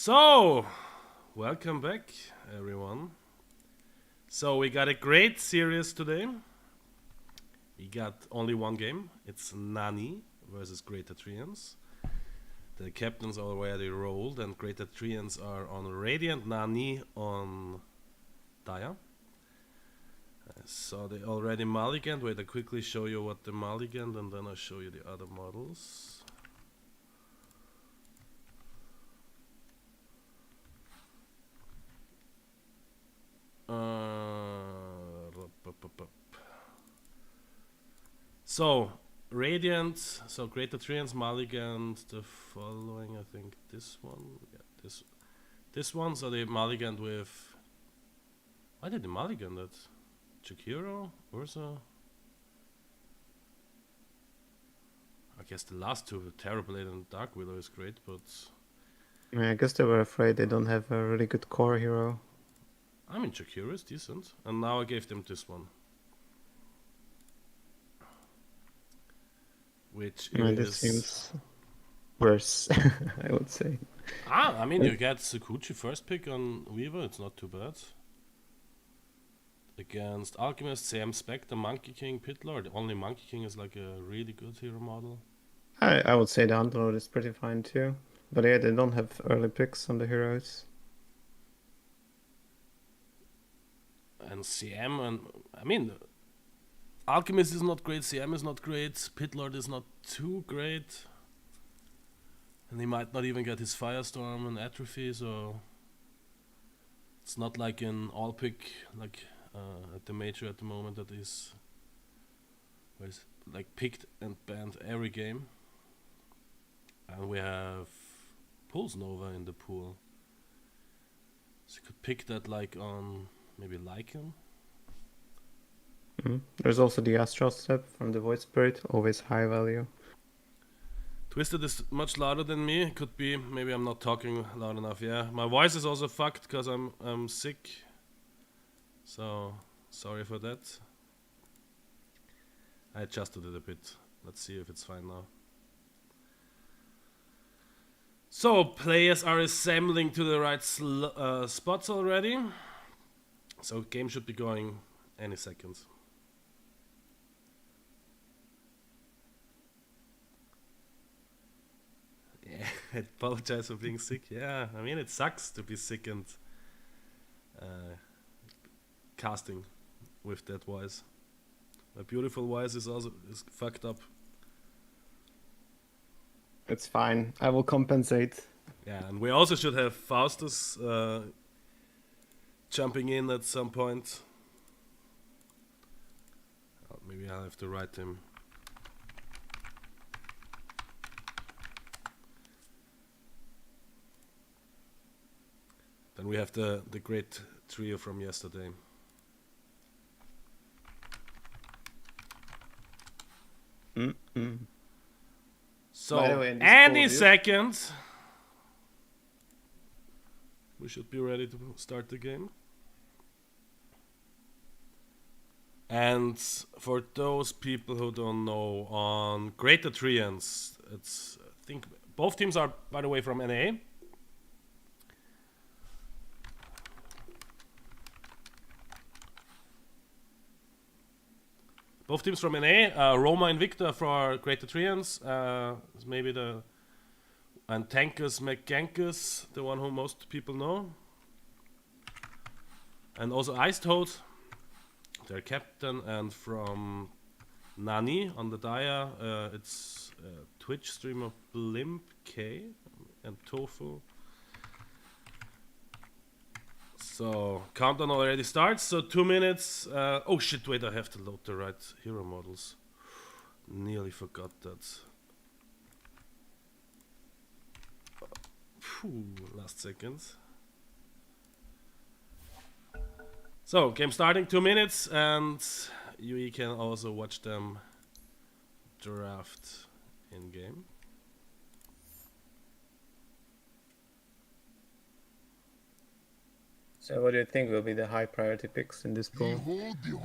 So, welcome back, everyone. So, we got a great series today. We got only one game. It's Nani versus Greater Treants. The captains already rolled, and Greater Treants are on Radiant, Nani on Dire. So, they already mulliganed. Wait, I quickly show you what they mulliganed, and then I'll show you the other models. So, Radiant, so Greater Treants mulliganed the following, I think this one, yeah, this one, so they mulliganed with, why did they mulligan that? Jakiro, Ursa? I guess the last two, Terrorblade and Dark Willow is great, but... I guess they were afraid they don't have a really good core hero. I mean, Jakiro is decent, and now I gave them this one. Which is... This seems worse, I would say. I mean, you get Sakuchi first pick on Weaver, it's not too bad. Against Alchemist, Sam Spectre, Monkey King, Pitlord. Only Monkey King is like a really good hero model. I would say the Underlord is pretty fine too. But yeah, they don't have early picks on the heroes. And CM, and I mean, Alchemist is not great, CM is not great, Pitlord is not too great. And he might not even get his Firestorm and Atrophy, so it's not like an all pick like at the major at the moment that is like picked and banned every game. And we have Pulse Nova in the pool, so you could pick that like on maybe Lycan. There's also the Astral Step from the Void Spirit, always high value. Twisted is much louder than me. Could be, maybe I'm not talking loud enough. Yeah, my voice is also fucked because I'm sick. So sorry for that. I adjusted it a bit. Let's see if it's fine now. So players are assembling to the right spots already. So game should be going any second. Yeah, I apologize for being sick. Yeah, I mean it sucks to be sick and casting with that voice. My beautiful voice is also fucked up. It's fine. I will compensate. Yeah, and we also should have Faustus jumping in at some point. Oh, maybe I'll have to write him. Then we have the great trio from yesterday. So, By the way, any second, we should be ready to start the game. And for those people who don't know, on Greater Treants, it's, I think both teams are, by the way, from NA. Both teams from NA, Roma and Victor for Greater Treants, maybe and Tankus McGankus, the one who most people know. And also Ice Toad, their captain, and from Nani on the Dia, it's Twitch streamer Blimp K and Tofu. So, countdown already starts, so 2 minutes. Oh shit, wait, I have to load the right hero models. Nearly forgot that. Last second. So, game starting, 2 minutes, and you can also watch them draft in game. So what do you think will be the high priority picks in this pool?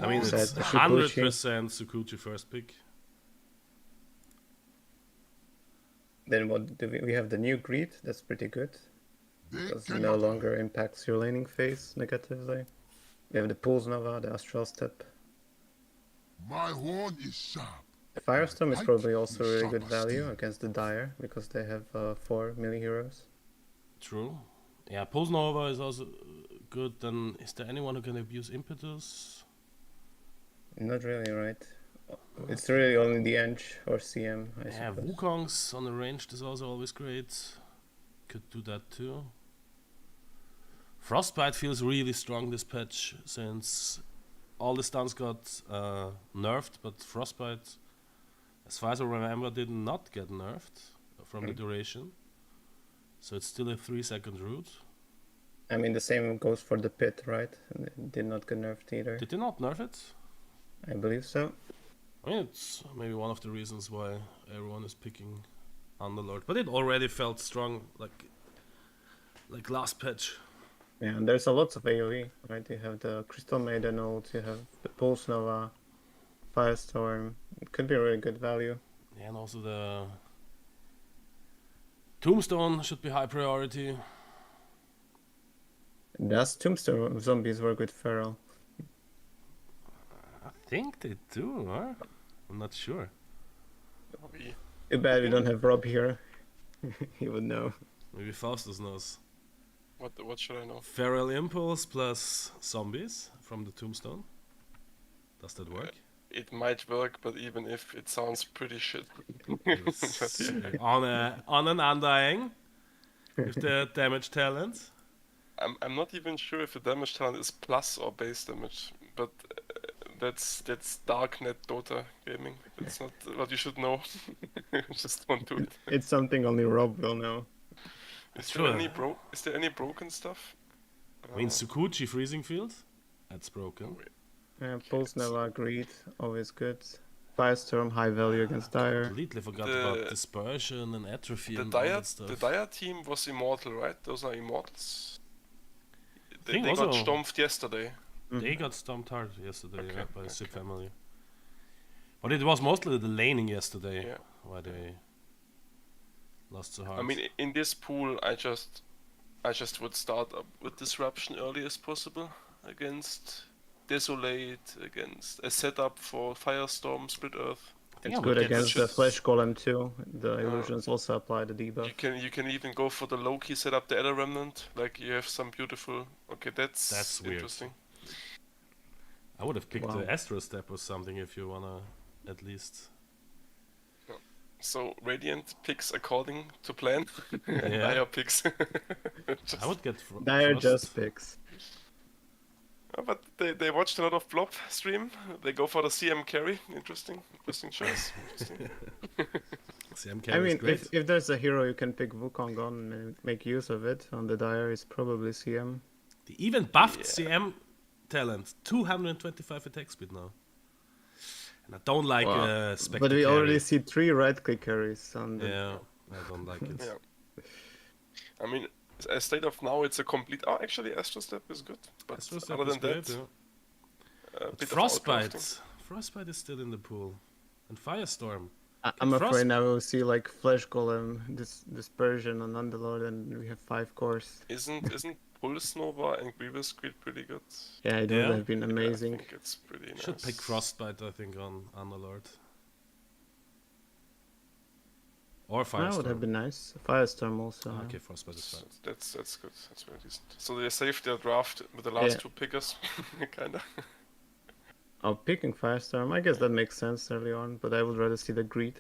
I mean, it's 100% Sakuchi first pick. Then what do we have? The new Greed, that's pretty good. because it no longer impacts your laning phase negatively. You have the Pulse Nova, the Astral Step. My horn is sharp. The Firestorm is Bite probably also is really sharp good as value steel. against the Dire, because they have 4 melee heroes. True. Yeah, Pulse Nova is also good. Then is there anyone who can abuse Impetus? Not really, right? It's really only the Eng or CM, I Yeah, suppose. Wukong's on the range is also always great. Could do that too. Frostbite feels really strong this patch since all the stuns got nerfed, but Frostbite, as far as I remember, did not get nerfed from the duration. So it's still a 3-second route. I mean, the same goes for the Pit, right? And it did not get nerfed either. Did they not nerf it? I believe so. I mean, it's maybe one of the reasons why everyone is picking Underlord. But it already felt strong, like last patch. Yeah, and there's a lots of AoE, right? You have the Crystal Maiden ult, you have the Pulse Nova, Firestorm. It could be a really good value. Yeah, and also the Tombstone should be high priority. Does Tombstone zombies work with Feral? I think they do, huh? I'm not sure. Too bad we don't have Rob here. He would know. Maybe Faustus knows. What should I know? Feral Impulse plus zombies from the Tombstone. Does that work? It might work, but even if it sounds pretty shit. It's, on an Undying with the damage talent. I'm not even sure if the damage talent is plus or base damage, but that's Darknet Dota gaming. That's not what you should know. Just don't do it. It's something only Rob will know. Is Sure. there any broken stuff? I mean, Sukuchi Freezing Field? That's broken. Pulse Nova, Greed, always good. Firestorm, high value against Dire. Completely forgot The- about Dispersion and Atrophy The and all Dire that stuff. the Dire team was immortal, right? Those are immortals. They think got also- stomped yesterday. They got stomped hard yesterday Okay, by the Sip okay. family. But it was mostly the laning yesterday Yeah. why they lost so hard. I mean, in this pool, I just would start up with Disruption early as possible against Desolate, against a setup for Firestorm, Split Earth. I think It's I would good get against the Flesh Golem too. The illusions also apply the debuff. You can even go for the low-key setup, the Elder Remnant. Like you have some beautiful. Okay, That's weird. interesting. I would have picked Wow. the Astro Step or something if you wanna at least. So Radiant picks according to plan, and Yeah. Dire picks. I would get Dire Frost. just picks. But they watched a lot of Blob stream. They go for the CM carry. Interesting choice. Interesting. CM I carry is mean, great. if there's a hero you can pick Wukong on and make use of it on the Dire, is probably CM. They even buffed Yeah. CM talent, 225 attack speed now. And I don't like Wow. Spectre But we carry. already see 3 right click carries on the. Yeah, I don't like it. Yeah. I mean, as state of now, it's a complete. Oh, actually, Astro Step is good. But Astro Step other is than great, that, yeah. a bit of Frostbite. outcrafting. Frostbite is still in the pool. And Firestorm. I'm Frost- afraid now we'll see like Flesh Golem, Dispersion on Underlord, and we have 5 cores. Isn't Pulse Nova and Grievous Grid pretty good? Yeah, it Yeah. would have been amazing. I think it's pretty nice. Should pick Frostbite, I think, on Underlord. Or That would have Firestorm. been nice. Firestorm also. yeah. Okay, Frostbite is fine. That's good. That's very decent. So they saved their draft with the last Yeah. 2 pickers, kinda. Oh, picking Firestorm, I guess that makes sense early on, but I would rather see the Greed.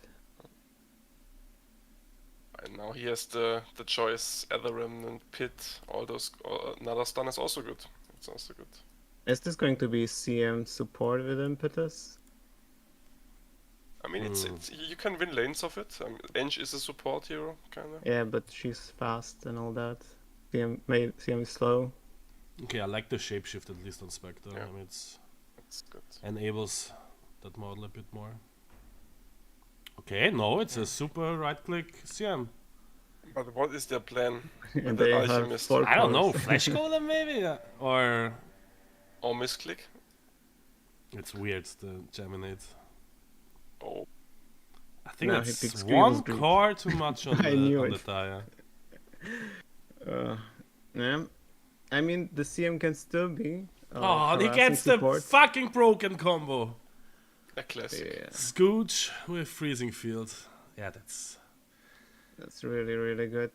And now he has the choice, Ether Remnant, Pit, all those. Another stun is also good. It's also good. Is this going to be CM support with Impetus? I mean, it's you can win lanes of it. I mean, Eng is a support hero, kinda. Yeah, but she's fast and all that. CM is slow. Okay, I like the shapeshift at least on Spectre. Yeah. I mean, it's That's good. enables that model a bit more. Okay, no, it's a super right click CM. But what is their plan? And with they the have Alchemist? 4 I don't know, cores. Flash Golem maybe? Or Or misclick? it's weird, the Geminate. Oh, I think No, he it's picks one Grievous Greed. core too much on I the, knew on the it. tire. Uh, Yeah. I mean, the CM can still be. Oh, he harassing gets the support. fucking broken combo. A classic. Yeah, Scooch with freezing field. Yeah, that's that's really, really good.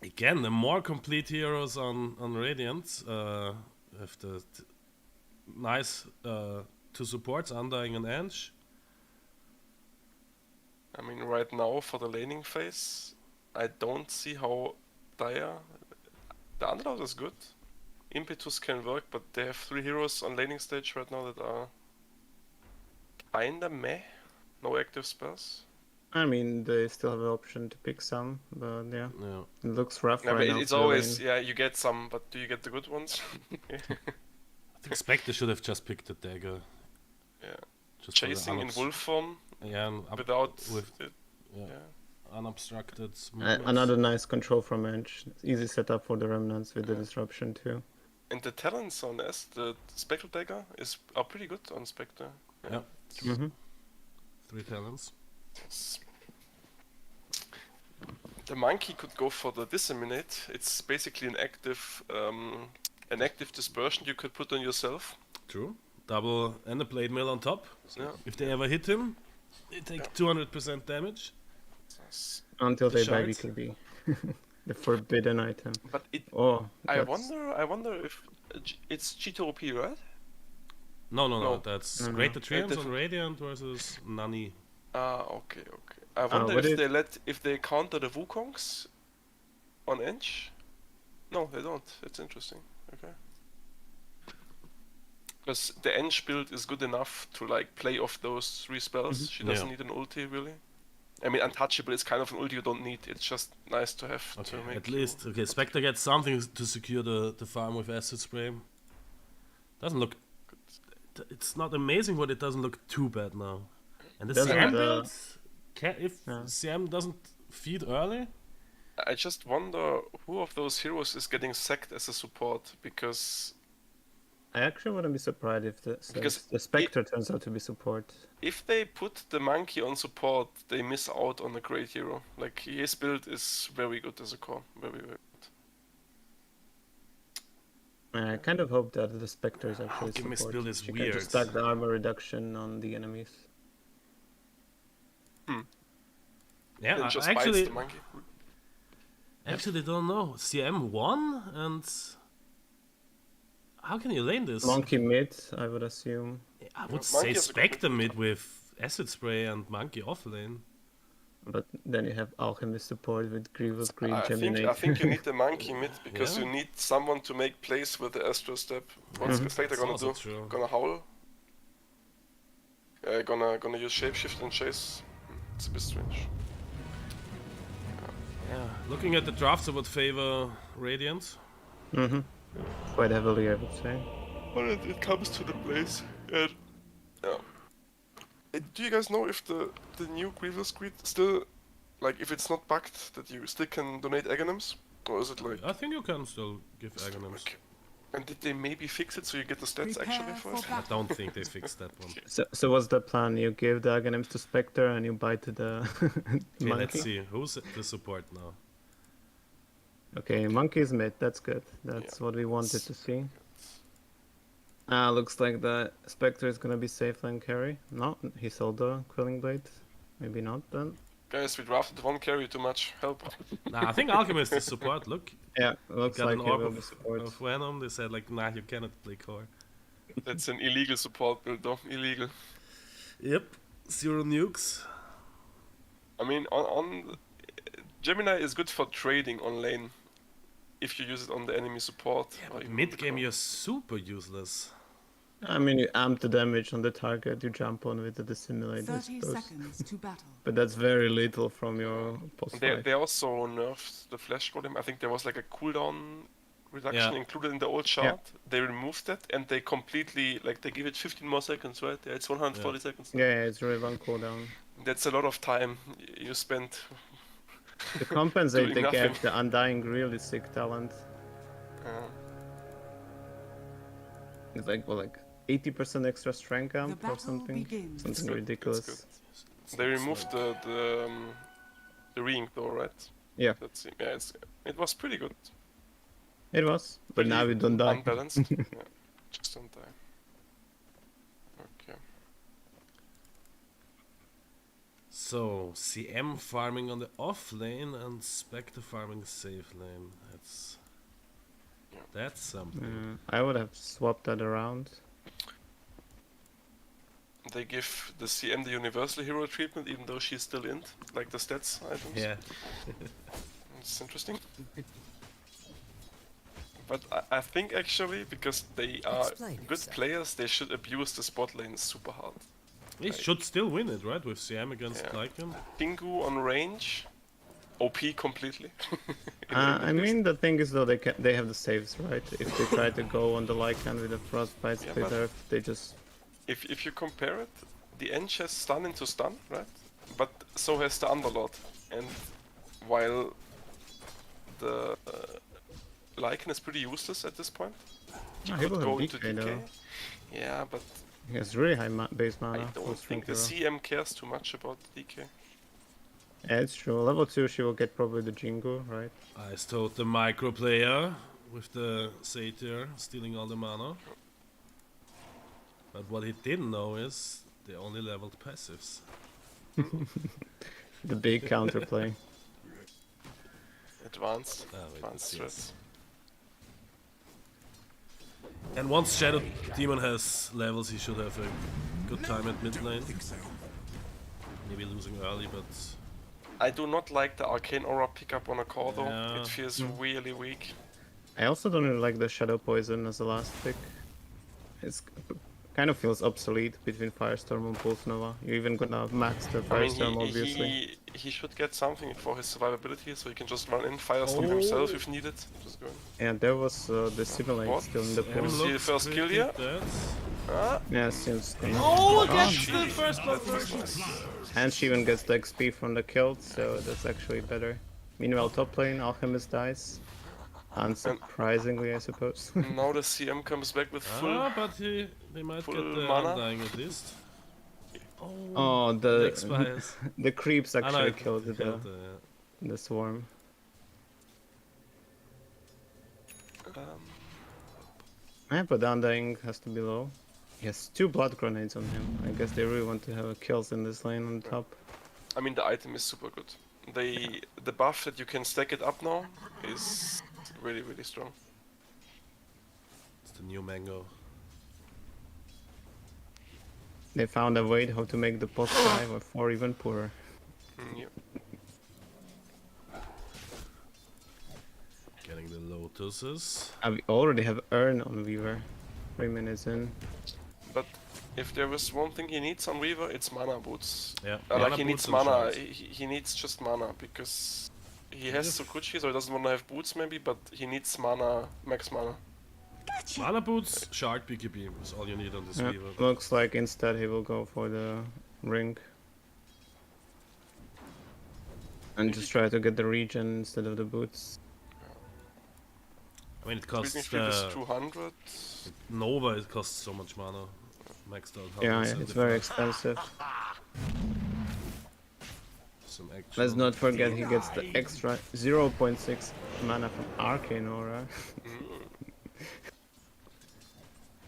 again the more complete heroes on Radiant. With the nice two supports, Undying and Ange. I mean, right now for the laning phase, I don't see how Dire. The Underlord is good. Impetus can work, but they have 3 heroes on laning stage right now that are kinda meh. No active spells. I mean, they still have the option to pick some, but yeah, Yeah. it looks rough Yeah, right but now. it's for the always, lane. yeah, you get some, but do you get the good ones? I think Spectre should have just picked the dagger. Yeah. Just for the Chasing in wolf form Yeah, and without with it. yeah, Yeah. unobstructed movements. Another nice control from Edge. Easy setup for the remnants with the Yeah. disruption too. And the talents on S, the Spectral Dagger, are pretty good on Spectre. Yeah. Mm-hmm. 3 talents. Yes. The monkey could go for the disseminate. It's basically an active dispersion you could put on yourself. True. Double and a blade mill on top. So Yeah. if they ever hit him, they take 200% damage. Yes. Until The they buy shards. BKB. The forbidden item. But Oh, I that's- wonder if it's G2OP, right? No, No. that's No, no. Greater Treants on different. Radiant versus Nani. Okay. I wonder what if they counter the Wukongs on Edge. No, they don't. That's interesting. Okay. Because the Edge build is good enough to like play off those 3 spells. She doesn't Yeah. need an ulti really. I mean, Untouchable is kind of an ulti you don't need. It's just nice to have Okay, to make. at least okay. Spectre gets something to secure the farm with acid spray. Doesn't look. It's not amazing, but it doesn't look too bad now. And the Doesn't, CM build, if Yeah. CM doesn't feed early, I just wonder who of those heroes is getting sacked as a support, because I actually wouldn't be surprised if Because the Spectre turns out to be support. if they put the monkey on support, they miss out on a great hero. Like, his build is very good as a core. Very, very good. I kind of hope that the Spectre is actually Alchemist support. build is She weird. can just stack the armor reduction on the enemies. yeah, And I just actually bites the monkey. actually don't know. CM won, and how can you lane this? Monkey mid, I would assume. I would Monkey say has a Spectre complete mid with acid spray and monkey off lane. But then you have Alchemist support with Grievous Green I Geminate. think you need the monkey mid, because Yeah. you need someone to make plays with the Astro Step. What's Mhm. Spectre That's gonna also do? true. Gonna howl? Gonna use shapeshift and chase? It's a bit strange. Yeah, looking at the drafts, I would favor Radiant. Mm-hmm. Quite heavily, I would say. When it comes to the plays, and yeah. Do you guys know if the new Grievous Greed still, like, if it's not bugged, that you still can donate Aghanims? Or is it like... I think you can still give Aghanims. Okay. And did they maybe fix it so you get the stats actually for it? I don't think they fixed that one. So what's the plan? You give the Aghanims to Spectre and you buy to the Okay, Monkey? let's see. Who's the support now? Okay, Monkey's mid, that's good. That's what we wanted to see. Looks like the Spectre is gonna be safe lane carry. No, he sold the Quelling Blade. Maybe not then. Guys, we drafted one carry too much. Help. Nah, I think Alchemist is support. Look, Yeah, looks got like an he orb will be of support. Venom. They said like, nah, you cannot play core. That's an illegal support build though. Illegal. Yep, 0 nukes. I mean, on Gemini is good for trading on lane. If you use it on the enemy support. or even on the Mid game, core. you're super useless. I mean, you amp the damage on the target, you jump on with the dissimulate, I 30 suppose. seconds to battle. But that's very little from your post They also nerfed the flash golem. I think there was like a cooldown reduction Yeah. included in the old chart. They removed that and they completely, like, they give it 15 more seconds, right? Yeah, it's 140 seconds. Yeah, it's really long cooldown. That's a lot of time you spend. To compensate, Doing they nothing. gave the Undying really sick talent. It's like, well, like 80% extra strength The amp or battle something. begins. Something good, ridiculous. it's good. They removed the ring though, right? Yeah. That's yeah, it's It was pretty good. It was, but now we don't die. Unbalanced. Yeah. Just don't die. Okay. So CM farming on the off lane and Spectre farming safe lane. That's something. I would have swapped that around. They give the CM the universal hero treatment even though she's still int, like the stats items. Yeah. It's interesting. But I think actually, because they are good players, they should abuse the spot lane super hard. They should still win it, right? With CM against Lycan. Pingu on range, OP completely. I mean, the thing is though, they have the saves, right? If they try to go on the Lycan with a Frostbite Splitter, they just... If you compare it, the Ench has stun into stun, right? But so has the Underlord. And while the Lycan is pretty useless at this point, he he could will go have into DK DK. though. Yeah, but He has really high base mana. I for don't think the Strength Hero. CM cares too much about DK. Yeah, it's true. Level 2 she will get probably the Jingu, right? I told the micro player with the Satyr stealing all the mana. But what he didn't know is they only leveled passives. The big counterplay. Advanced Yes. threats. And once Shadow Demon has levels, he should have a good time at mid lane. Maybe losing early, but I do not like the Arcane Aura pickup on a core though. Yeah. It feels really weak. I also don't really like the Shadow Poison as the last pick. It's kind of feels obsolete between Firestorm and Pulse Nova. You're even gonna max the I mean, Firestorm, obviously. he should get something for his survivability, so he can just run in, Firestorm himself if needed. Just go in. And there was the Simulate What? still in the Yeah, pool. see the first kill here? Ah, Yeah, seems. Oh, against she- the first blood version! And she even gets the XP from the kill, so that's actually better. Meanwhile, top lane, Alchemist dies. Unsurprisingly, I suppose. now the CM comes back with full. Ah, but they might full get the mana. Undying at least. Oh, Oh, it the expires. the creeps Ah, no, actually it killed killed the swarm. Yeah, but the Undying has to be low. He has 2 blood grenades on him. I guess they really want to have kills in this lane on top. I mean, the item is super good. The buff that you can stack it up now is really strong. It's the new mango. They found a way how to make the boss 5 or 4 even poorer. Yeah. Getting the lotuses. We already have Urn on Weaver. 3 minutes in. But if there was one thing he needs on Weaver, it's mana boots. Yeah. Like he boots needs and mana. shards. He needs just mana because he has Sukuchi, so he doesn't want to have boots maybe, but he needs mana, max mana. Mana boots, shard BKB is all you need on this Yeah, Weaver. looks like instead he will go for the ring. And just try to get the regen instead of the boots. I mean, it Breathing costs Sleep is 200. Nova. It costs so much mana. Maxed out. Yeah, 175. it's very expensive. Some action. Let's not forget he gets the extra 0.6 mana from Arcane Aura.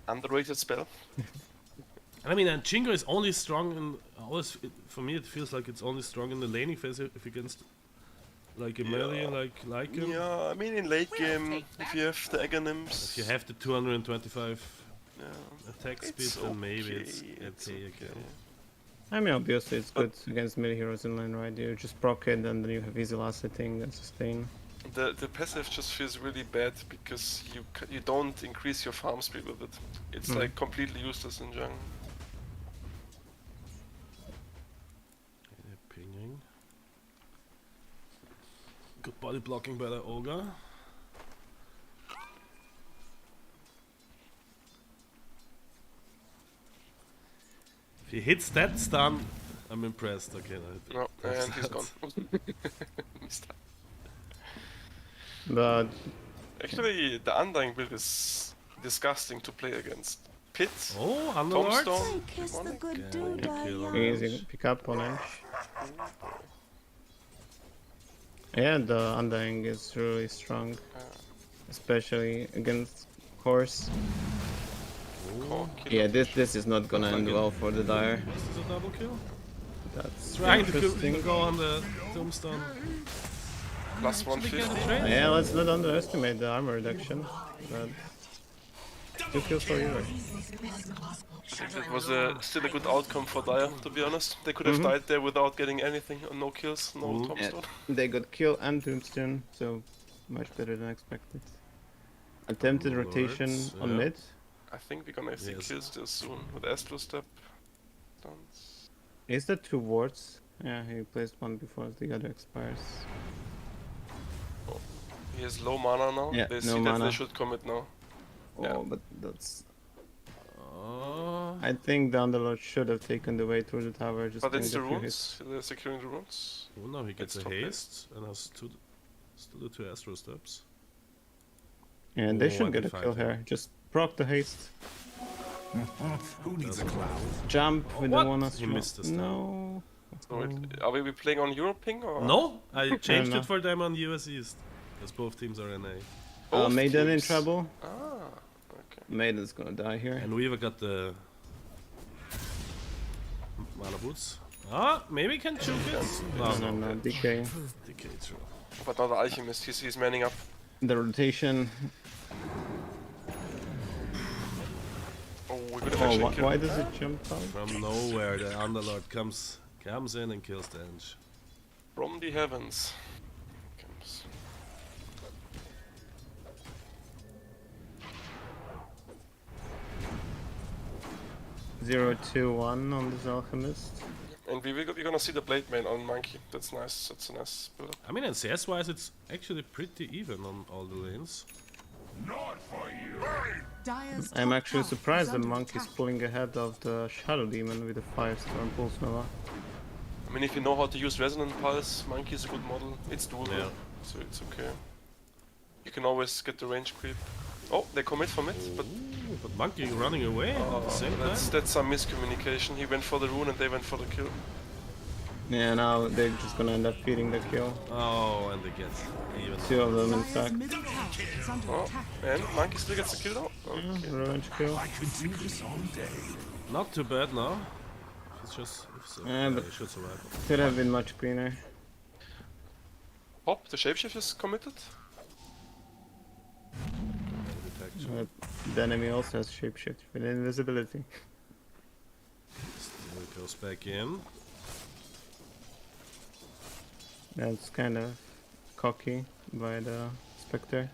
Underrated spell. And I mean, and Jingo is only strong in. Always, for me, it feels like it's only strong in the laning phase if against like a melee like him. Yeah, I mean in late game, if you have the Aghanims. If you have the 225 Yeah. attack speed, It's then maybe okay, it's it's okay okay. again. I mean, obviously it's good against mid heroes in lane, right? You just proc it and then you have easy last hitting and sustain. The passive just feels really bad because you don't increase your farm speed with it. It's like completely useless in jungle. Pinging. Good body blocking by the Ogre. If he hits that stun, I'm impressed. Okay, No, that's and he's that. gone. Missed that. But Actually, the Undying build is disgusting to play against. Pit, Oh, Underlord. Tombstone, Kiss the demonic. good Yeah, dude you kill I him. easy pick up on edge. Yeah, the Undying is really strong, especially against Horse. Oh, kill Yeah, of this fish. this is not gonna end well for the Dire. This is a double kill. That's Trying to interesting. go on the tombstone. Plus one Actually fish. get a trade. Yeah, let's not underestimate the armor reduction. But 2 kills for you. It was still a good outcome for Dire, to be honest. They could have died there without getting anything, no kills, no Yeah, tombstone. they got kill and tombstone, so much better than expected. Attempted Lords, rotation on yeah. mid. I think we're gonna see Yes. kills there soon with Astro Step. Dance. Is that 2 wards? Yeah, he placed one before the other expires. He has low mana now. Yeah, They no see that mana. they should commit now. Oh, Yeah. but that's. Oh, I think the Underlord should have taken the way through the tower. Just But it's the getting a few hits. runes. They're securing the runes. oh no, he gets It's a top lane. haste and has still the 2 Astro Steps. Yeah, they Oh, should and get they a fight kill him. here. Just proc the haste. Who needs a cloud? Jump with What? the one He Astro. missed this time. No. So are we playing on Europing or? No, I changed no. it for them on US East. Because both teams are NA. Both Maiden in teams. trouble. Ah, okay. Maiden's gonna die here. And we even got the mana boots. Ah, maybe can choke it. No, DK. DK through. But not the alchemist. He's manning up. The rotation. Oh, we could have Oh, actually killed. why does it jump out? From nowhere, the Underlord comes in and kills the Eng. From the heavens. Comes. Zero, 2, 1 on this alchemist. And we're gonna see the blade main on monkey. That's nice. That's a nice build up. I mean, and CS wise, it's actually pretty even on all the lanes. Not for you. Dire's I'm top actually tower surprised is the under monkey's attack. pulling ahead of the Shadow Demon with a Firestorm Pulse Nova. I mean, if you know how to use resonant pulse, monkey is a good model. It's doable, Yeah. so it's okay. You can always get the range creep. Oh, they commit from it, but Ooh, but Monkey running away at the same time. that's some miscommunication. He went for the rune and they went for the kill. Yeah, now they're just gonna end up feeding the kill. Oh, and they get even. 2 of them in Dire's fact. middle tower is under Oh, attack. and monkey still gets the kill though. Yeah, Okay. revenge kill. I could do this all day. Not too bad now. It's just. Yeah, but- he should survive. Could have been much cleaner. Hop, the shapeshift is committed. Detection. The enemy also has shapeshift with invisibility. Still goes back in. That's kind of cocky by the Spectre.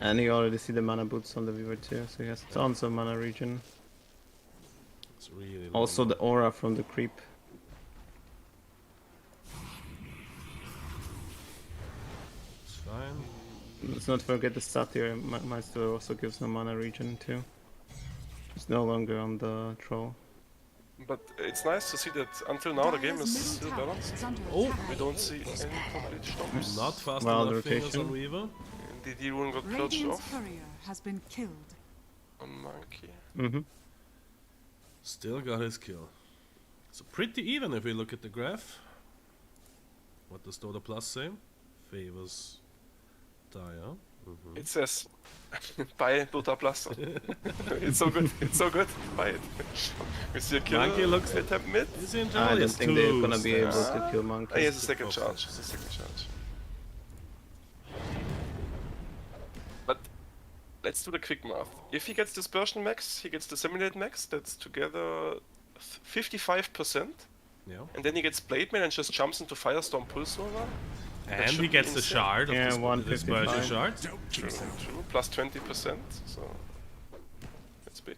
And you already see the mana boots on the Weaver too, so he has tons of mana regen. It's really. Also the aura from the creep. It's fine. Let's not forget the Satyr Meister also gives no mana regen too. He's no longer on the troll. But it's nice to see that until now the game Dire's is still middle tower balanced. is under Oh, attack. We don't see any complete stomps. Not fast Wild enough fingers rotation. on Weaver. The D rune got purged Radiant's off courier has been killed. on monkey. Mm-hmm. Still got his kill. So pretty even if we look at the graph. What does Dota Plus say? Favors Dire. Mhm. It says, buy Dota Plus. It's so good. It's so good. Buy it. We see a kill. Monkey looks- It happened mid. Is he in I trouble? don't Yes, think they're two gonna be able stacks. to kill Monkey. Ah, he has a second Oh, charge. fuck. It's a second charge. But let's do the quick math. If he gets Dispersion max, he gets Disseminate max. That's together 55%. Yeah. And then he gets Blade Mail and just jumps into Firestorm Pulse Nova. That And should he be gets the insane. shard of Yeah, this 155. dispersion shard. Don't True, chase it. true. Plus 20%. So that's big.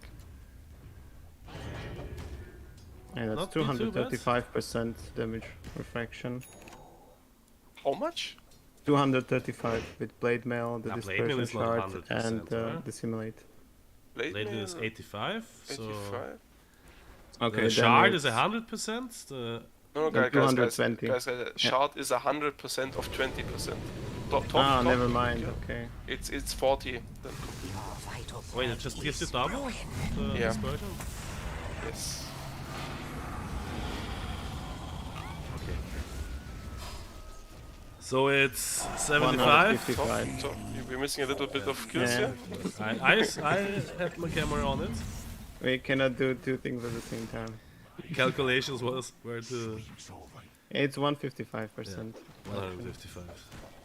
Yeah, that's Not be too bad. 235% damage refraction. How much? 235 with Blade Mail, the Ah, Blade Mail Dispersion is not Shard, 100%, and right? Dissimulate. Blade Lady Mail, is 85. So 85. Okay, the then shard is it's- 100%. The No, Then guys, 220. shard is 100% of 20%. Top, Ah, top, never mind. yeah. Okay. It's 40. Then. wait, it just gives you double the Yeah. dispersion. Yes. Okay. So it's 75. 155. So we're missing a little bit of kills Yeah. here. I have my camera on it. We cannot do two things at the same time. Calculations was where to It's 155%. 155.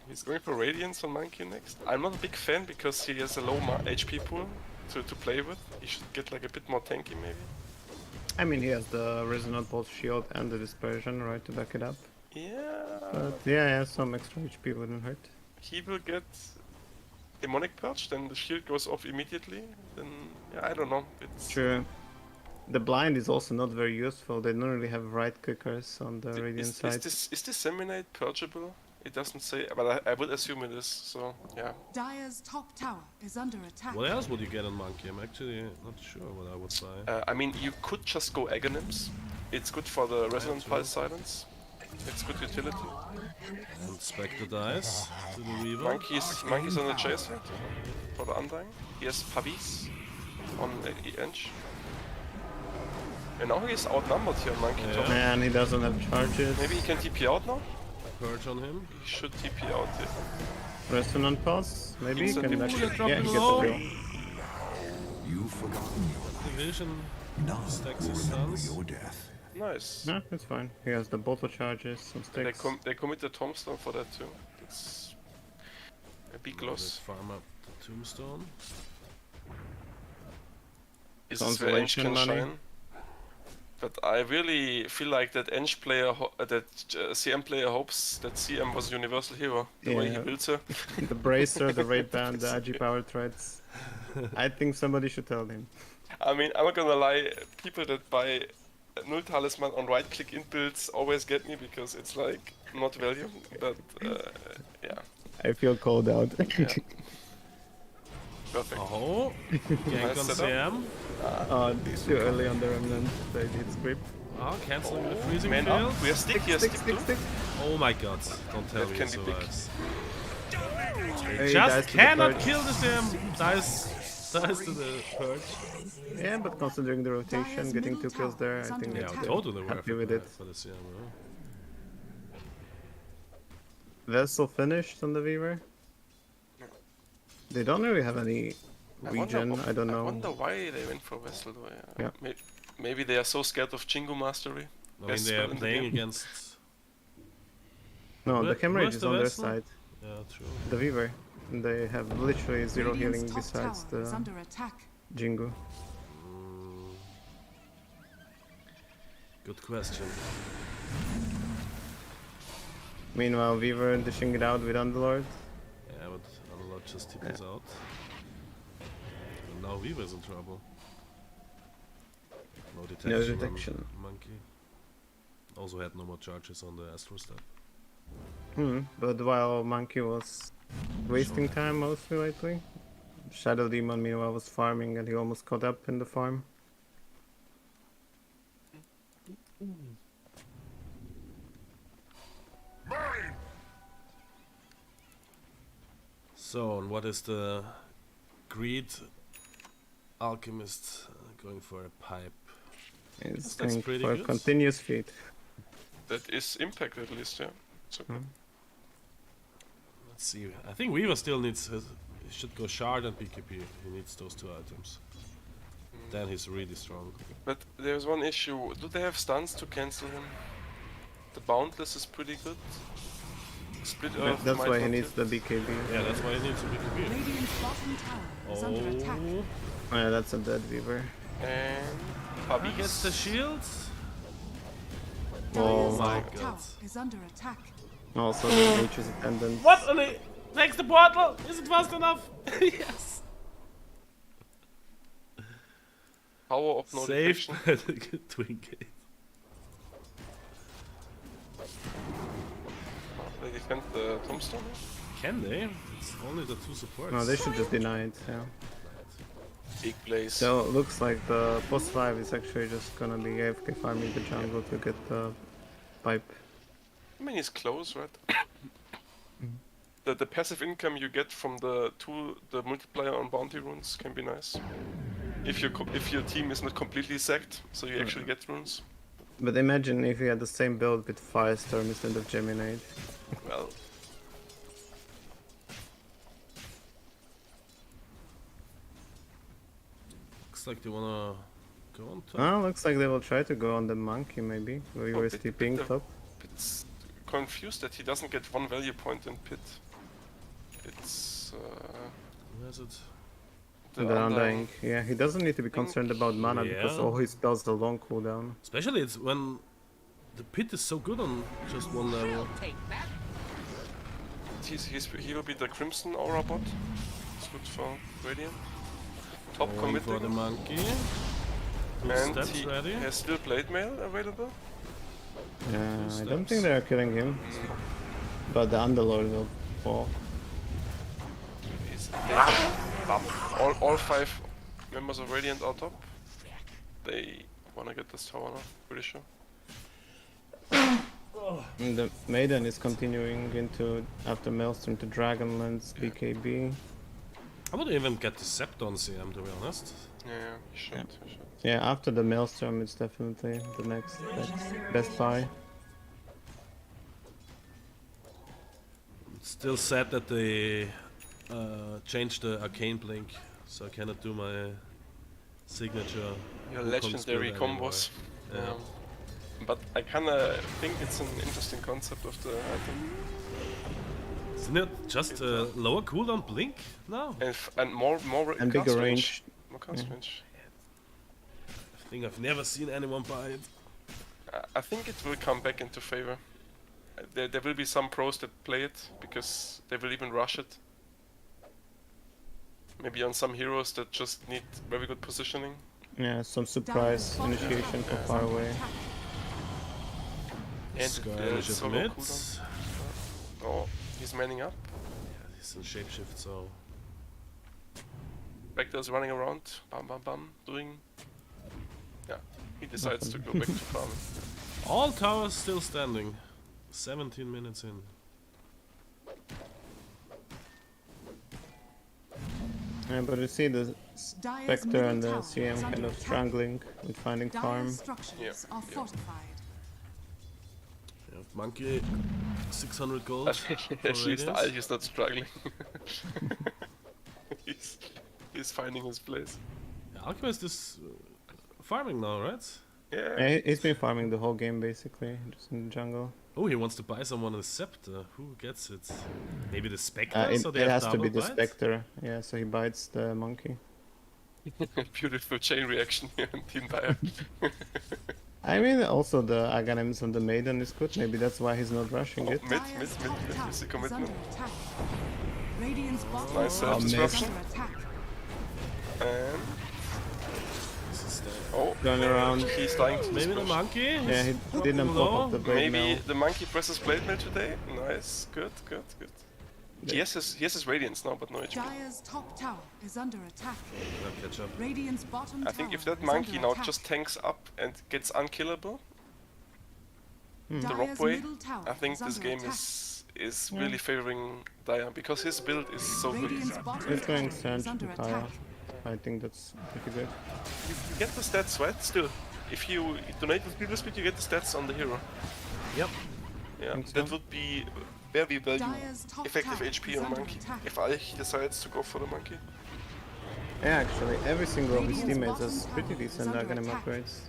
He's going for Radiance on Monkey next. I'm not a big fan because he has a low HP pool to play with. He should get like a bit more tanky maybe. I mean, he has the Resonant Bolt Shield and the Dispersion, right, to back it up. Yeah, But yeah, some extra HP wouldn't hurt. he will get Demonic Purge, then the shield goes off immediately. Then, yeah, I don't know. It's True. The blind is also not very useful. They don't really have right clickers on the Radiant side. is this Seminite purgeable? It doesn't say, but I would assume it is, so yeah. Dire's top tower is under attack. What else would you get on Monkey? I'm actually not sure what I would buy. I mean, you could just go Aghanim's. It's good for the Resonant true. Pulse Silence. It's good utility. And Spectre dies to the Weaver. Monkey's on the chaser for the Undying. He has Pavis on Edge. And now he's outnumbered here, Monkey top. Man, he doesn't have charges. Maybe he can TP out now? Purge on him. He should TP out here. Resonant Pulse? Maybe he Instant can immunity. actually... Yeah, he gets Low. a kill. You've forgotten Division none stacks will his remember stuns. your death. Nice. No, it's fine. He has the bottle charges, some And sticks. they commit the Tombstone for that too. That's a big Let's loss. farm up the Tombstone. This is where Eng Consolation can money. shine. But I really feel like that Eng player, CM player hopes that CM was a universal hero. The way he Yeah. built her. The Bracer, the Raid Band, the Agi Power Threads. I think somebody should tell him. I mean, I'm not gonna lie, people that buy Null Talisman on right click in builds always get me because it's like not value, but yeah, I feel called out. perfect. Oh, gank Nice on setup. CM. Too early on the Remnant. They did script. Oh, canceling the freezing Man field. up, we have stick here, stick too. Oh my god, don't tell That me can he be big. survives. He dies Just to the cannot purge. kill the CM. Dies to the Purge. Yeah, but considering the rotation, Dire's getting middle 2 kills tower there, is I under think Yeah, it's attack. good. totally worth Happy with it it. for the CM. Vessel finished on the Weaver. They don't really have any regen, I don't I know. wonder why they went for Vessel though. Yeah. Maybe they are so scared of Jingo Mastery. I mean, Best they are spell in the playing game. against. No, the Where- Camrage where's is the on their Vessel? side. Yeah, true. The Weaver. And they have literally zero Radiant's healing top besides tower is the under attack. Jingu. Good question. Meanwhile, Weaver dishing it out with Underlord. Yeah, but Unlock just TPs out. And now Weaver's in trouble. No detection. No on detection. Monkey. Also had no more charges on the Astro step. But while Monkey was wasting time mostly lately, Shadow Demon meanwhile was farming and he almost caught up in the farm. So, and what is the Greed Alchemist going for a pipe? He's That's going pretty for a good. continuous feed. That is impact at least, yeah. So good. Let's see. I think Weaver still needs. He should go Shard and PKP. He needs those 2 items. Then he's really strong. But there's one issue. Do they have stuns to cancel him? The Boundless is pretty good. Split Earth That's might why he not needs hit. the BKB. Yeah, that's why he needs a PKP. Radiant's bottom tower is under attack. Oh, Oh, yeah, that's a dead Weaver. And he gets the shields. Oh Dire's my top god. tower is under attack. Also, the H is attendant. What? Only next the portal. Is it fast enough? Yes. Power of no Saved detection. by the Twin Gate. They defend the Tombstone. Can they? It's only the 2 supports. No, they should just deny it, yeah. Big place. So, looks like the boss 5 is actually just gonna be AFK farming the jungle to get the pipe. I mean, it's close, right? The passive income you get from the multiplier on bounty runes can be nice. If your team is not completely sacked, so you actually get runes. But imagine if you had the same build with Firestorm instead of Geminade. Well, Looks like they wanna go on top. Looks like they will try to go on the monkey maybe. We were steeping top. It's confused that he doesn't get one value point in pit. It's Where's it? The undying. Yeah, he doesn't need to be concerned about mana because Yeah. all his spells are long cooldown. Especially it's when the pit is so good on just one level. he will be the Crimson Aura bot. It's good for Radiant. Top Going for the committing. monkey. Two And steps he ready. has still Blade Mail available. Yeah, I steps. don't think they're killing him. But the Underlord will fall. All 5 members of Radiant are top. They wanna get this tower now, pretty sure. And the Maiden is continuing into after Maelstrom to Dragonlance, BKB. I would even get the Scepter on CM, to be honest. Yeah, you should. You should. Yeah, after the Maelstrom, it's definitely the next best buy. Still sad that they changed the Arcane Blink, so I cannot do my signature. Your Wukong legendary spell anymore. combos. Yeah. But I kinda think it's an interesting concept of the item. Isn't it just a lower cooldown Blink? No. And more And cast bigger range. More cast range. I think I've never seen anyone buy it. I think it will come back into favor. There will be some pros that play it because they will even rush it. Maybe on some heroes that just need very good positioning. Yeah, some surprise initiation from far away. And Skylish is solo mid. cooldown. Oh, he's manning up. Yeah, he's in shapeshift, so Vector's running around, bam bam bam, doing... Yeah, he decides to go back to farming. all towers still standing. 17 minutes in. Yeah, but you see the Dire's Spectre middle and the tower is CM kind under of attack. struggling with finding farm. Dire's structures are fortified. Yeah, monkey, 600 gold. At least Radiance. he's not struggling. he's finding his place. Yeah, Alchemist is farming now, right? Yeah. Yeah, he's been farming the whole game basically, just in the jungle. Oh, he wants to buy someone a scepter. Who gets it? Maybe the Spectre? It so they it have has to be double the bite? Spectre. Yeah, so he bites the monkey. Beautiful chain reaction here in Team Dire. I mean, also the Aghanims on the Maiden is good. Maybe that's why he's not rushing it. Mid, Dire's top mid, tower is the is commitment. under attack. Radiant's bottom Nice tower is self-disruption. under attack. And... This is the- Oh, Going around. he's dying to Maybe the this monkey? Yeah, he didn't pop up the blade Maybe mail. the monkey presses Blade Mail today. Nice, good, good, good. He has his Radiance now, but no HP. Dire's top tower is under attack. Not catch up. Radiant's bottom I think if tower that is monkey under now attack. just tanks up and gets unkillable, the Dire's rock way, middle tower I think is this under game attack. is really favoring Dire because his build is so good. Radiant's bottom He's going tower Surge is under to Kaya. attack. I think that's pretty good. You get the stats, right? Still, if you donate with previous speed, you get the stats on the hero. Yep. Yeah, Think so. that would be very value Dire's top effective tower HP is on under monkey. attack. If I decides to go for the monkey. Yeah, actually, every single of his Radiant's teammates bottom has pretty tower is decent under Aghanim attack. upgrades.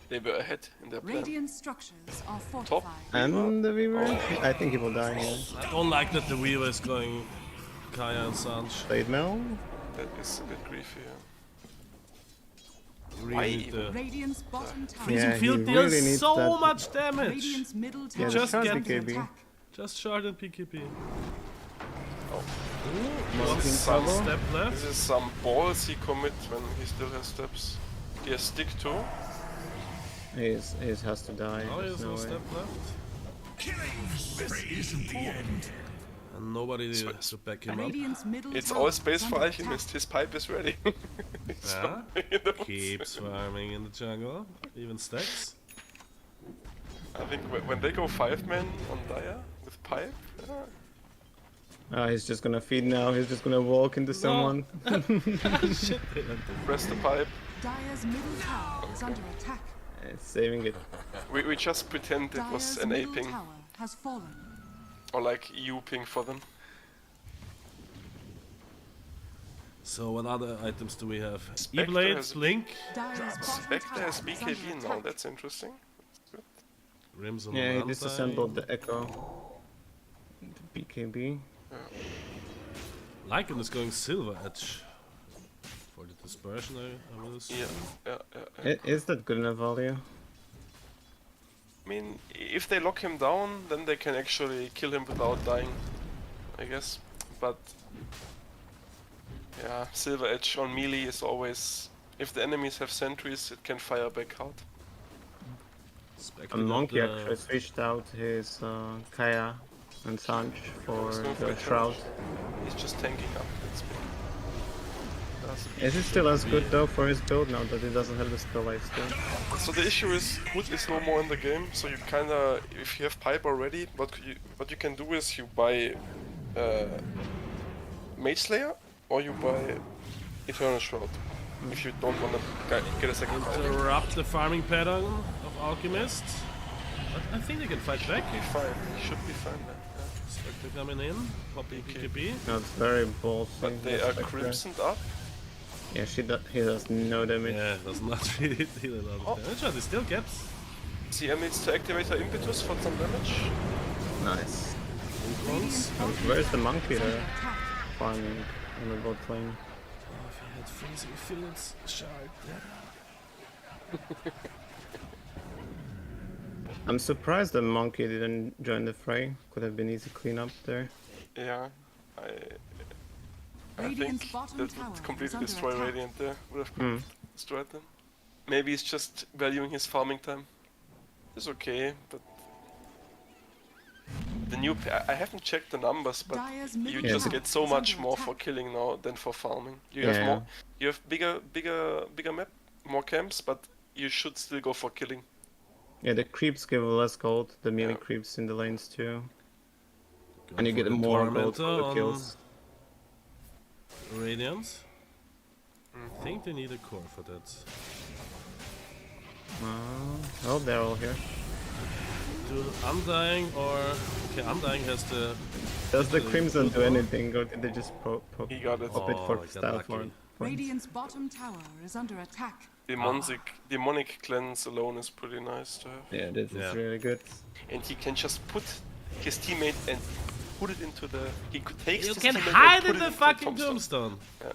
They were ahead in their plan. Radiant structures are fortified. And the Weaver? I think he will die here. I don't like that the Weaver is going Kaya and Sanj. Blade Mail? That is a bit griefy. Yeah. Really need the Radiant's bottom tower. freezing Yeah, he field deals really needs so that. much damage. Radiant's middle tower Yeah, is just under get BKB. attack. Just shard and PKP. Oh, One in step trouble. left. this is some ballsy commit when he still has steps. He has stick too. He has to die. Oh, he There's has no one way. step left. This isn't the end. And nobody to back him up. Radiant's middle It's tower all is space for under Alchemist. His pipe is ready. He's Yeah. farming in the woods. Keeps farming in the jungle. Even stacks. I think when they go 5-man on Dire with pipe, Oh, he's just gonna feed now. He's just gonna walk into someone. Shit. press the pipe. Dire's middle tower is under attack. It's saving it. We just pretend it was Dire's an A middle ping tower has fallen. or like EU ping for them. So what other items do we have? Spectre E-Blade, has- Blink, Dyer's bottom Spectre tower has is under BKB now, attack. that's interesting. Crimson Yeah, he Undying. disassembled the Echo. The BKB. Lycan is going Silver Edge. For the dispersion, I will assume. Yeah. Is that good enough value? I mean, if they lock him down, then they can actually kill him without dying, I guess. But yeah, Silver Edge on melee is always... If the enemies have sentries, it can fire back hard. Spectre And got Monkey the- actually switched out his Kaya and Sanj for He's going for the a Shroud. He's just tanking up. That's big. That's a big Is it still as good though for his build now that he doesn't have the spell life still? So the issue is Hood is no more in the game, so you kinda, if you have pipe already, what you can do is you buy Mage Slayer or you buy Eternal Shroud. If you don't want to get a second pipe. Interrupt the farming pattern of Alchemist. But I think they can fight back. Be fine. He should be fine then. Yeah. Spectre coming in, popping PKB. That's very ballsy. But they are crimsoned up. Yeah, he does no damage. Yeah, does not really deal a lot of damage, but he still gets CM needs to activate her impetus for some damage. Nice. influence. And where's the monkey Is under there? attack. Farming on the bot lane. Oh, if he had freezing fields, shard. I'm surprised the monkey didn't join the fray. Could have been easy cleanup there. Yeah, I Radiant's think bottom that tower would is completely under destroy attack. Radiant there. Would have destroyed them. Maybe he's just valuing his farming time. It's okay, but the new I haven't checked the numbers, but Dyer's you middle just tower get so is much under more attack. for killing now than for farming. You Yeah. have more, you have bigger map, more camps, but you should still go for killing. Yeah, the creeps give less gold, the melee Yeah. creeps in the lanes too. Going And you for get the more gold Tormentor for the on kills. Radiant. I think they need a core for that. Oh, they're all here. Do Undying or... Okay, Undying has the... Does the Actually, Crimson good do one. anything, or did they just pop He got it. it Oh, for I got style lucky. form? Radiant's bottom tower is under attack. Demonic cleanse alone is pretty nice to have. Yeah, this Yeah. is really good. And he can just put his teammate and put it into the. He could take. You his can teammate and hide put in it the into fucking tombstone. tombstone! Yeah.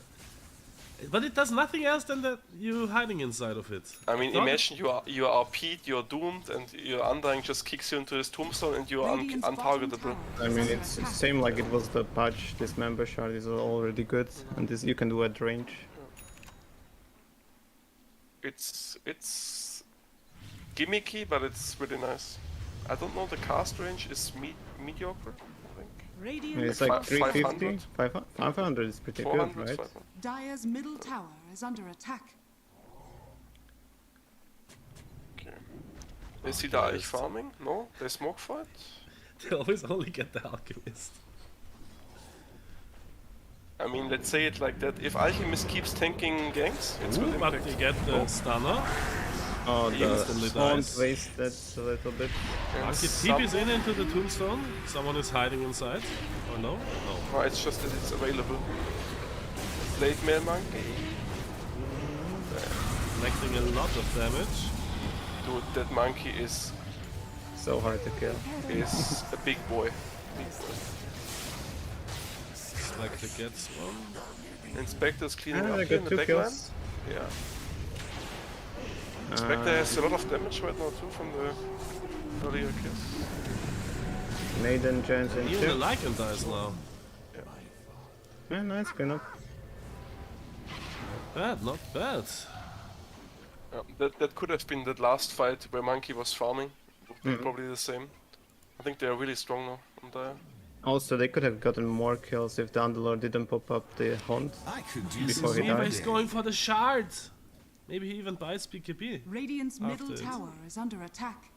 But it does nothing else than that you hiding inside of it. I mean, Not- imagine you are RP'd, you're doomed, and your Undying just kicks you into his tombstone, and you are Radiant's bottom untargetable. tower I is mean, under it's attack. same like it was the patch. This member shard is already good, and this you can do at range. It's gimmicky, but it's really nice. I don't know, the cast range is mediocre, I think. Radiant It's like 500? 350, 500 is pretty good, 400, right? 500. Dyer's middle tower is under attack. Okay. Is he da eigentlich farming? No? They smoke for it? They always only get the Alchemist. I mean, let's say it like that. If Alchemist keeps tanking ganks, it's Ooh, with but impact. they get the stunner. Oh, He the instantly Swamp dies. wasted a little bit. And Monkey some- TP's in into the tombstone. Someone is hiding inside. Oh no? No. No, it's just that it's available. Blade Mail Monkey. Collecting a lot of damage. Dude, that monkey is So hard to kill. a big boy. Big boy. Spectre gets one. Inspector's cleaning Ah, up they here in got the 2 backline. kills. Yeah. Spectre has a lot of damage right now too from the earlier kills. Maiden joins in Even the too. Lycan dies now. Yeah, nice cleanup. Bad, not bad. Yeah, that could have been that last fight where Monkey was farming. Would be probably the same. I think they are really strong now on Dire. Also, they could have gotten more kills if the Underlord didn't pop up the Hunt. I could use Before he Maybe died. he's going for the shard. Maybe he even buys PKP. Radiant's middle After it. tower is under attack.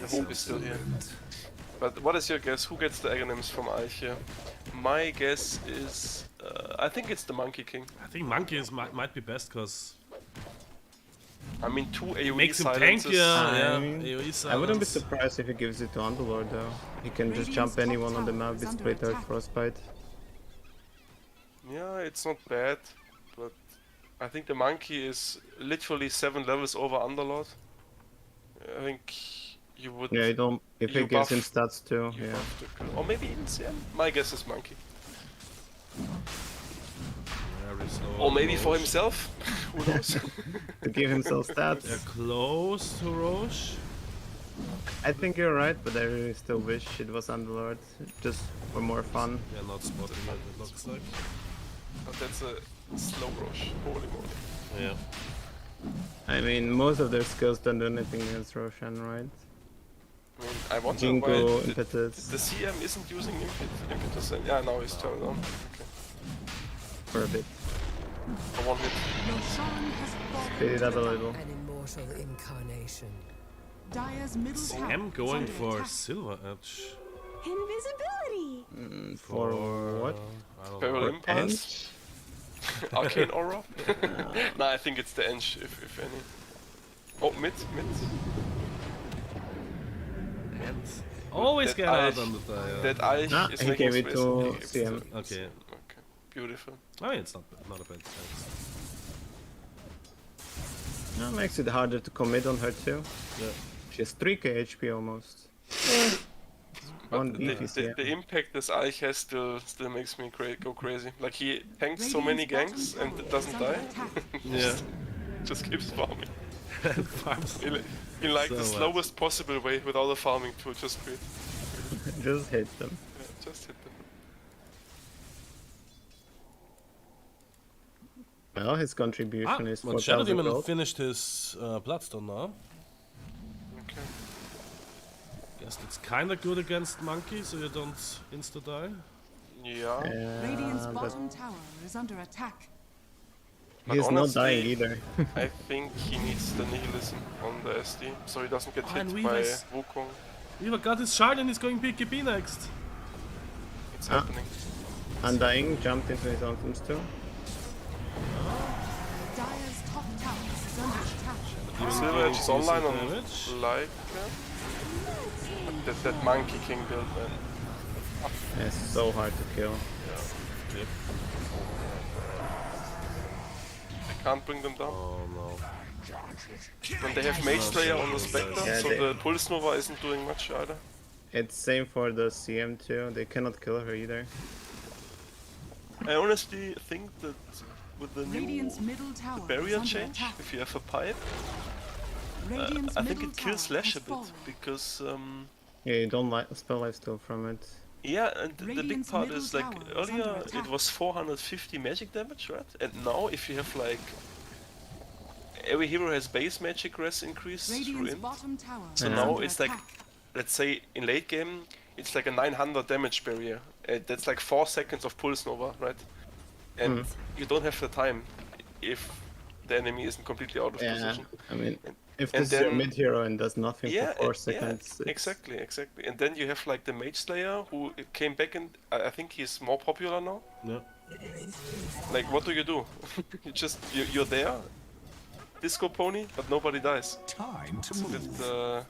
The hope is still here. But what is your guess? Who gets the Aghanims from Eich here? My guess is... I think it's the Monkey King. I think Monkey might be best because I mean, 2 AoE makes him silences. tankier. I Yeah, mean, AoE I wouldn't be silence. surprised if he gives it to Underlord though. He can just Radiant's jump top anyone on the tower map is with under Split Earth attack. Frostbite. Yeah, it's not bad, but I think the monkey is literally 7 levels over Underlord. I think you would. Yeah, you don't. If You it gives him buff- stats too, You yeah. buff the kill. Or maybe even CM. My guess is monkey. Very slow. Or maybe for Roche. himself. Who knows? To give himself They're stats. close to Roche. I think you're right, but I really still wish it was Underlord, just for more fun. They're not spotting it, it looks like. But that's a slow rush. Holy moly. Yeah. I mean, most of their skills don't do anything against Roshan, right? I mean, I wonder Jingo, why the Impetus, CM isn't using impetus. And yeah, now he's turned on. Okay. for a bit. For one hit. Roshan has fallen. Speed it up a little. An immortal incarnation. Dire's middle tower I'm is going under for attack. Silver Edge. Invisibility. For what? I don't Feral know. Impulse? Arcane Aura? Nah, I think it's the Eng, if any. Oh, mid. And always That get out Eich- on the tire. That Eich Nah, is he making gave it space. to He gave it CM. Okay. Okay, beautiful. I mean, it's not a bad chance. No, makes it harder to commit on her too. Yeah. She has 3k HP almost. But One the, beefy the, CM. the impact this Eich has still makes me go crazy. Like he tanks so many Radiant's ganks bottom and it tower doesn't is under die. attack. Yeah. Just keeps farming. Farms. In like So the much. slowest possible way without a farming tool, just quit. Just hit them. Yeah, just hit them. Well, his contribution is But Shadow 4,000 Demon gold. finished his Bloodstone now. Okay. Guess that's kinda good against Monkey, so you don't insta-die. Yeah. Radiant's But bottom tower is under attack. But he's not dying honestly, either. I think he needs the nihilism on the SD, so he doesn't get Oh, and hit Weaver by is- Wukong. Weaver got his shard and he's going BKB next. It's Ah. happening. Undying jumped into his items too. Dire's top tower is under attack. Even Silver doing Edge is online decent on damage. like that Monkey King build, man. It's so hard to kill. Yep. I can't bring them down. Oh no. And they have Mage Slayer on the Spectre, Yeah, so they- the Pulse Nova isn't doing much either. It's same for the CM too. They cannot kill her either. I honestly think that with the new Radiant's middle tower barrier is under change, attack. if you have a pipe, Radiant's I think middle it kills tower Slash a has bit, fallen. because Yeah, you don't spell lifesteal from it. yeah, and the big Radiant's part middle is like tower is earlier under it attack. was 450 magic damage, right? And now if you have like every hero has base magic res increase through Radiant's int. bottom tower So is Yeah. now under it's like, attack. let's say in late game, it's like a 900 damage barrier. That's like 4 seconds of Pulse Nova, right? And you don't have the time if the enemy isn't completely out of Yeah, position. I mean, if and this is your then- mid hero and does nothing Yeah, for 4 yeah, seconds, it's- exactly. And then you have like the Mage Slayer who came back and I think he's more popular now. Yeah. Like, what do? You're there, Disco Pony, but nobody dies. Time to It's a move.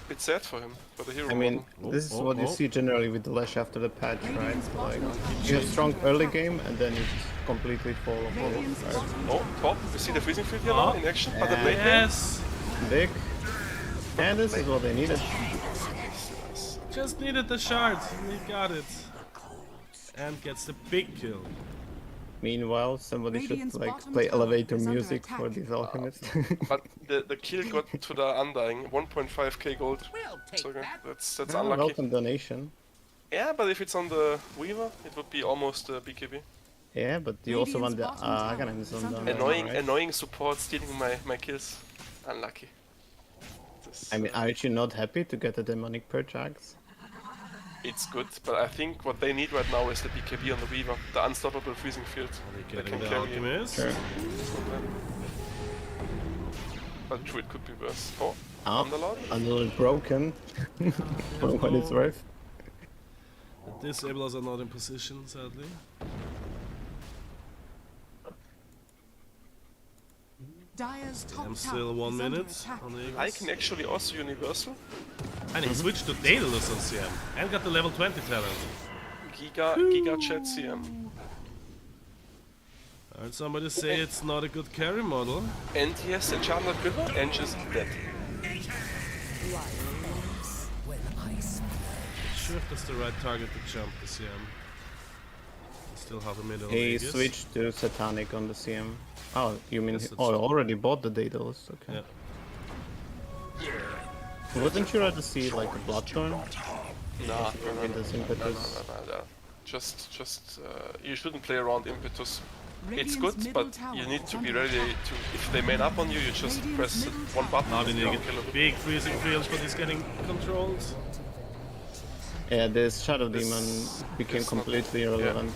bit sad for him, for the hero. I mean, model. this is what you see generally with the Lash after the patch, right? Like, you have strong early game and then you just completely fall Radiant's apart. bottom Oh, top! You see the freezing field here now in action? But the Yeah. blade there? Yes! Big. And this is what they needed. Just needed the shard. We got it. And gets the big kill. Meanwhile, somebody Radiant's should like bottom play tower elevator is under music for attack. these alchemists. But the kill got to the Undying, 1.5k gold. So okay, that's Ah, unlucky. welcome donation. Yeah, but if it's on the Weaver, it would be almost BKB. Yeah, but you also want the Radiant's bottom tower Aghanim's is on under the Annoying, right? annoying support stealing my kills. Unlucky. This, I mean, aren't you not happy to get the demonic purge axe? it's good, but I think what they need right now is the BKB on the Weaver, the unstoppable freezing field. Are That getting can the carry alchemist? Sure. But true, it could be worse. Oh, Ah, Underlord? a little broken for what it's worth. The disablers are not in position, sadly. Dire's top I'm tower still 1 is under minute attack. on the I Eagles. can actually also universal. And he switched to Daedalus on CM and got the level 20 talent. Giga Chat CM. I heard somebody say it's not a good carry model. And he has Enchanted River and just dead. When I speak. Not sure if that's the right target to jump the CM. Still have a middle. He Aegis. switched to Satanic on the CM. Oh, you mean Yes, he that's true. already bought the Daedalus? Okay. Yeah. Wasn't you rather see like a Bloodthorn Nah, in this impetus? no. Just, you shouldn't play around Impetus. It's Radiant's good, middle but tower you need is to be under ready attack. to. If they main up on you, you just Radiant's press middle one button. Now they and need you're a killable. big freezing field, but he's getting controlled. Yeah, this Shadow This- Demon became this not- completely yeah. irrelevant.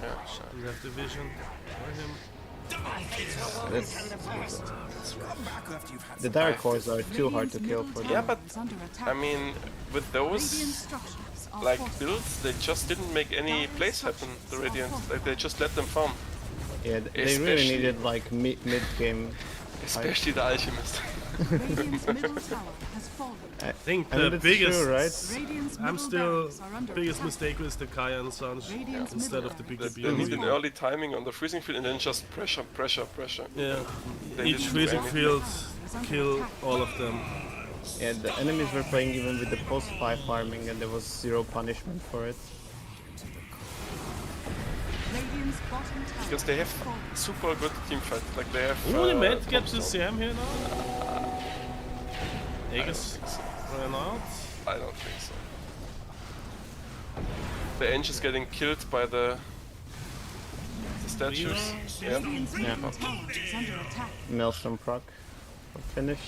Yeah. We have the vision for him. This, Come back after you've had the Dire Cores are too hard to Radiant's kill middle for tower Yeah, them. but is under attack. I mean, with Radiant those structures are like fortified. builds, they just didn't make any plays happen. The Radiant, like they just let them farm. Yeah, they really Especially- needed like mid game. Especially the Alchemist. Radiant's middle tower has fallen. I think I mean, the that's biggest. true, right? Radiant's I'm middle still barracks are under biggest attack. mistake was the Kaya and Sons Radiant's instead middle of the barracks BKB. They and need an Weave. early timing on the freezing field and then just pressure. Yeah, They each didn't do freezing anything. field kill all of them. Yeah, the enemies were playing even with the post 5 farming and there was zero punishment for it. Radiant's bottom tower Because they have has fallen. super good team fight. Like they have. Oh, they might get top the stone. CM here now. Aegis ran out. I don't think so. The Eng is getting killed by the statues. Yeah. Radiant's Yeah. middle tower is under attack. Maelstrom proc for finish.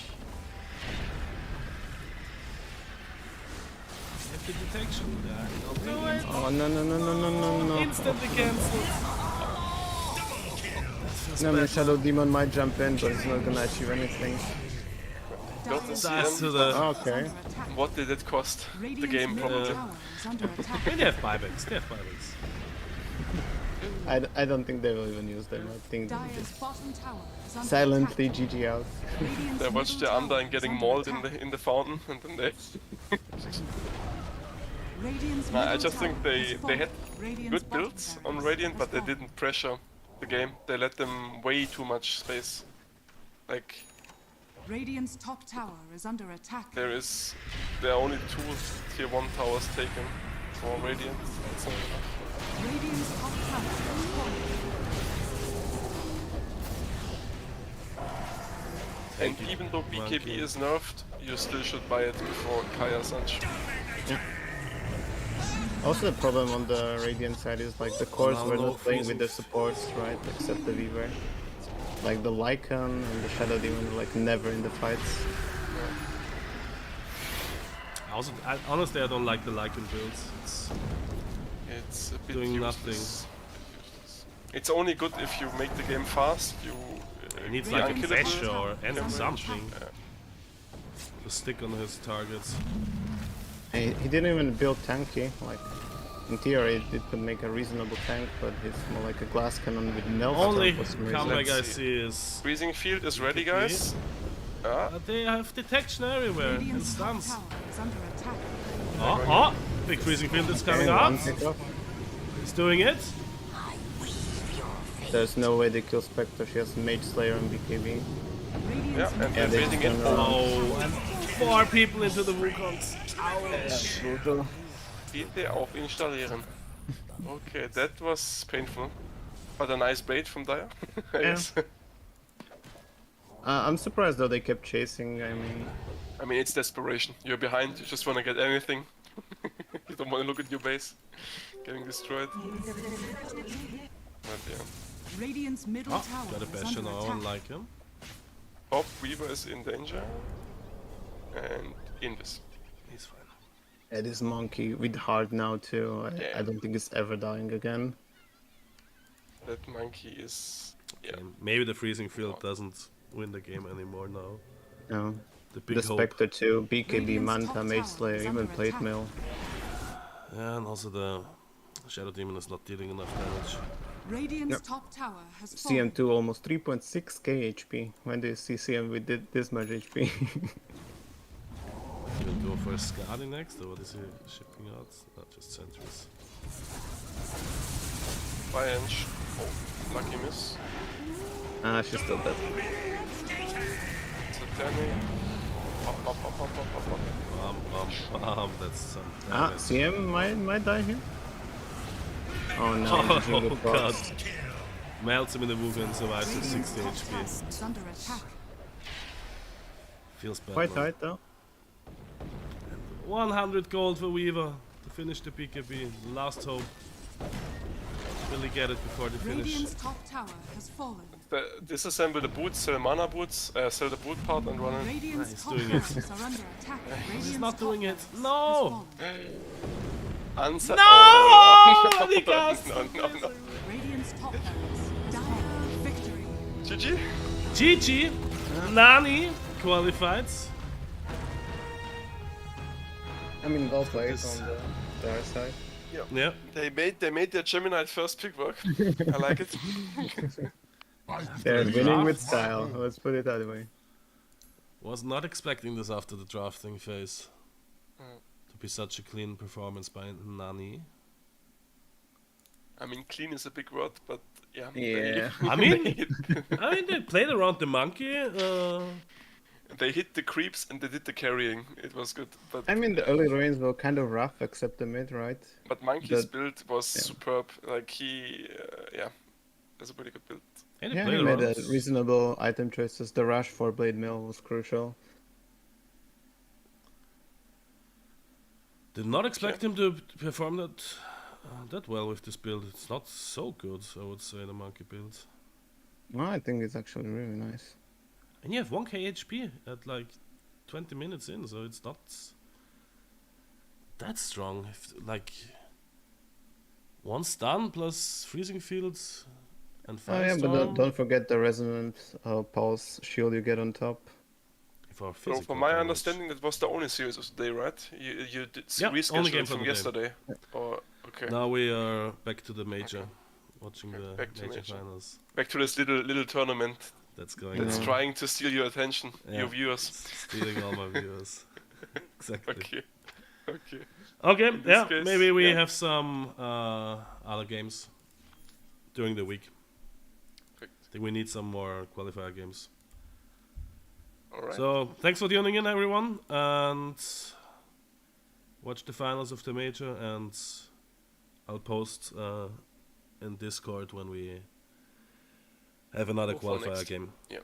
Have the detection. Yeah, do it. Oh no. Instantly cancelled. No, the Shadow Demon might jump in, but it's not gonna achieve anything. Got the Dire's That's to CM. the. Okay. under attack. What did it cost? The Radiant's game middle probably. tower is under attack. They have buybacks. They have buybacks. I don't think they will even use them. I think they Dire's just bottom tower is under silently attack. GG out. Radiant's They watched middle the Undying tower is getting under mauled attack. in the fountain, and then they. Radiant's Nah, I middle just think tower they has they had fallen. Radiant's good bottom builds on barracks Radiant, has but they fallen. didn't pressure the game. They let them way too much space. Like Radiant's top tower is under attack. there are only 2 tier 1 towers taken for Radiant. That's not enough. Radiant's top tower has fallen. And even though BKB is nerfed, you still should buy it before Kaya Sanch. Also, the problem on the Radiant side is like the cores Now were no not playing with freezing. the supports, right? Except the Weaver. Like the Lycan and the Shadow Demon were like never in the fights. Honestly, I don't like the Lycan builds. It's a bit Doing useless. nothing. It's only good if you make the game fast. You He needs be like a unkillable. dash or and Yeah. something to stick on his targets. He didn't even build tanky. Like in theory, it could make a reasonable tank, but he's more like a glass cannon with no Only for some reason. comeback I Let's see. see is Freezing field is ready, guys. they have detection everywhere and Radiant's top stuns. tower is under attack. Oh, big freezing field is coming Okay, out. one pick off. He's doing it. There's no way they kill Spectre. She has Mage Slayer and BKB. Yeah, Radiant's and middle they're they building just in. turn around. Oh, and 4 people into the Wukongs. Brutal. Bitte auf installieren. Okay, that was painful. But a nice bait from Dire. I Yeah. guess. I'm surprised though they kept chasing. I mean, it's desperation. You're behind, you just want to get anything. You don't want to look at your base getting destroyed. But yeah. Radiant's middle Oh, tower got a is bastion under now attack. and like him. Bob Weaver is in danger. And Invis. He's fine. It is Monkey with hard now too. Yeah. I don't think it's ever dying again. That monkey is. Yeah. And maybe the freezing field doesn't win the game anymore now. No. The big The hope. Spectre too, BKB, Radiant's Manta, top Mage tower Slayer, is even under Plate attack. Mill. Yeah, and also the Shadow Demon is not dealing enough damage. Radiant's Yep. top tower has fallen. CM2 almost 3.6k HP. When do you see CM with this much HP? Even go for a Skadi next, or what is he shipping out? Not just sentries. By inch. Oh, lucky miss. Ah, she's still dead. It's a Danny. Up, up, up, up, up, up, up. That's some Ah, damage. CM might die here. Oh no, Oh, Jingle God. Fox. Melts him in the Wuga and survives with Radiant's 60 top HP. tower is under attack. Feels bad. Quite man. tight though. 100 gold for Weaver to finish the PKB. Last hope. Will he get it before the finish? Radiant's top tower has fallen. Disassemble the boots, sell mana boots, sell the boot part and run in. Radiant's he's top doing it. towers are under attack. Radiant's not top doing it. barracks No! has fallen. Answer. No! Oh, He cast no, no, no. Radiant's top barracks down. Victory. GG. GG! Nani qualified. I mean, well played This- on their side. Yeah. They made their Gemini first pick work. I like it. They're winning draft. with style, let's put it that way. Was not expecting this after the drafting phase. To be such a clean performance by Nani. I mean, clean is a big word, but yeah. Yeah. I mean, they played around the monkey. They hit the creeps and they did the carrying. It was good, but I mean, the early lanes were kind of rough except the mid, right? but Monkey's the- build was superb. Like he, yeah, that's a pretty good build. They Yeah, played he made around. reasonable item choices. The rush for Blade Mill was crucial. Did not expect him to perform that well with this build. It's not so good, I would say, the monkey build. No, I think it's actually really nice. And you have 1k HP at like 20 minutes in, so it's not that strong. If, like, one stun plus freezing fields and Oh yeah, but firestorm don't forget the resonant pulse shield you get on top. for So physical from my damage. understanding, that was the only series of the day, right? You did Yeah, only reschedule game it for from the day. yesterday. Or okay, Now we are back to the major, watching Okay, the back to major major. finals. back to this little tournament That's going that's on. trying to steal your attention, Yeah. your viewers. Stealing all my viewers. Exactly. Okay, okay. Okay, this yeah, case, maybe we yeah. have some other games during the week. Perfect. I think we need some more qualifier games. All right. So, thanks for tuning in, everyone, and watch the finals of the major, and I'll post in Discord when we have another Go for qualifier next. game. Yeah.